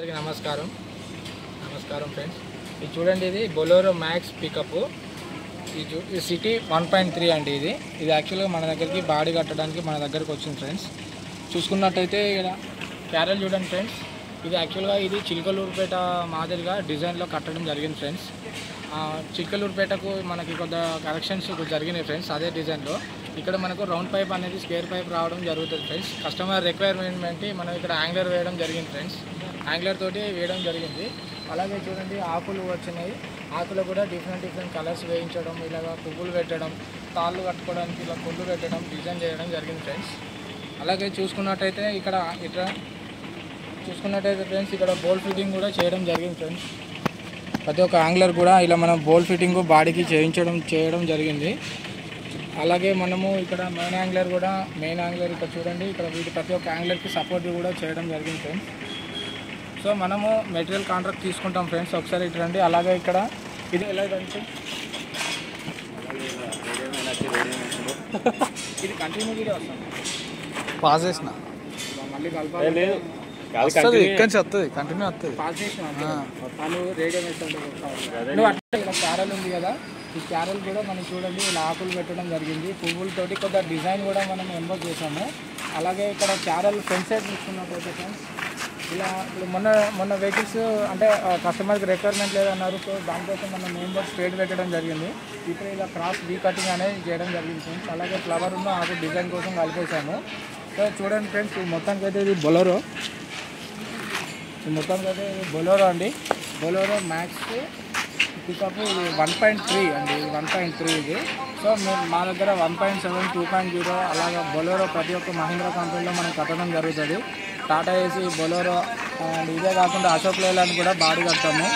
నమస్కారం ఫ్రెండ్స్, ఇది చూడండి, ఇది బొలెరో మ్యాక్స్ పికప్. ఈ సిటీ 1.3 అండి. ఇది యాక్చువల్గా మన దగ్గరికి బాడీ కట్టడానికి మన దగ్గరికి వచ్చింది ఫ్రెండ్స్. చూసుకున్నట్టయితే ఇక్కడ క్యారల్ చూడండి ఫ్రెండ్స్. ఇది యాక్చువల్గా ఇది చిలకలూరుపేట మాదిరిగా డిజైన్లో కట్టడం జరిగింది ఫ్రెండ్స్. చిలకలూరుపేటకు మనకి కొంత కలెక్షన్స్ జరిగినాయి ఫ్రెండ్స్. అదే డిజైన్లో ఇక్కడ మనకు రౌండ్ పైప్ అనేది స్క్వేర్ పైప్ రావడం జరుగుతుంది ఫ్రెండ్స్. కస్టమర్ రిక్వైర్మెంట్ బట్టి మనం ఇక్కడ యాంగ్లర్ వేయడం జరిగింది ఫ్రెండ్స్. యాంగ్లర్ తోటి వేయడం జరిగింది. అలాగే చూడండి, ఆకులు వచ్చినాయి. ఆకులు కూడా డిఫరెంట్ కలర్స్ వేయించడం, ఇలాగా పువ్వులు పెట్టడం, తాళ్ళు కట్టుకోవడానికి ఇలా పువ్వులు పెట్టడం, డిజైన్ చేయడం జరిగింది ఫ్రెండ్స్. అలాగే చూసుకున్నట్టయితే ఫ్రెండ్స్, ఇక్కడ బోల్ ఫిట్టింగ్ కూడా చేయడం జరిగింది ఫ్రెండ్స్. ప్రతి ఒక్క యాంగ్లర్ కూడా ఇలా మనం బోల్ ఫిట్టింగ్ బాడీకి చేయడం జరిగింది. అలాగే మనము ఇక్కడ మెయిన్ యాంగ్లర్ ఇక్కడ చూడండి, ఇక్కడ వీటి ప్రతి ఒక్క యాంగ్లర్కి సపోర్ట్ కూడా చేయడం జరిగింది ఫ్రెండ్స్. సో మనము మెటీరియల్ కాంట్రాక్ట్ తీసుకుంటాం ఫ్రెండ్స్. ఒకసారి ఇటు రండి. అలాగే ఇక్కడ ఇది ఎలా రండి, ఇది కంటిన్యూ వీడియో వస్తుంది. పాస్ చేసిన మళ్ళీ కలపాలి, ఇక్కడి నుంచి వస్తుంది, కంటిన్యూ వస్తుంది. పాస్ చేసిన తను రేడియో మెసేజ్ నువ్వు అట్లా. ఇలా క్యారల్ ఉంది కదా, ఈ క్యారల్ కూడా మనం చూడండి ఇలా ఆకులు పెట్టడం జరిగింది. పువ్వులతోటి కొంత డిజైన్ కూడా మనం ఎంబోస్ చేసాము. అలాగే ఇక్కడ క్యారల్ ఫ్రంట్ సైడ్ చూసుకున్నట్టయితే ఫ్రెండ్స్, ఇలా ఇప్పుడు మొన్న వెహికల్స్ అంటే కస్టమర్కి రిక్వైర్మెంట్ లేదన్నారు. సో దానికోసం మనం మెయిన్ బోర్డ్ స్ట్రేట్ పెట్టడం జరిగింది. ఇప్పుడు ఇలా క్రాస్ వీ కటింగ్ అనేది చేయడం జరిగింది ఫ్రెండ్స్. అలాగే ఫ్లవర్ ఉన్న ఆకు డిజైన్ కోసం కలిపేసాము. సో చూడండి ఫ్రెండ్స్, మొత్తానికి అయితే ఇది బొలెరో అండి. బొలెరో మ్యాక్స్ పికప్ ఇది 1.3 అండి. 1.3 ఇది. సో మా దగ్గర 1.7, 2.0 అలాగే బొలెరో ప్రతి ఒక్క మహీంద్రా కంపెనీలో మనం కట్టడం జరుగుతుంది. టాటా ఏసీ, బొలెరో అండ్ ఇదే కాకుండా అశోక్ లేలాండ్ కూడా బాడీ కడతాము.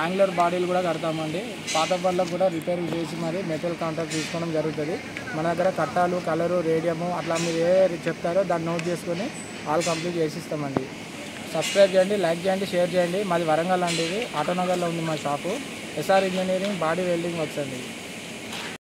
యాంగ్లర్ బాడీలు కూడా కడతామండి. పాత బళ్ళకు కూడా రిపేర్ చేసి మరి మెటీరియల్ కాంట్రాక్ట్ తీసుకోవడం జరుగుతుంది. మన దగ్గర కట్టాలు, కలరు, రేడియము అట్లా మీరు ఏ చెప్తారో దాన్ని నోట్ చేసుకొని ఆల్ కంప్లీట్ చేసిస్తామండి. సబ్స్క్రైబ్ చేయండి, లైక్ చేయండి, షేర్ చేయండి. మాది వరంగల్ అండి. ఇది ఆటోనగర్లో ఉంది మా shop. S R engineering body welding works అండి.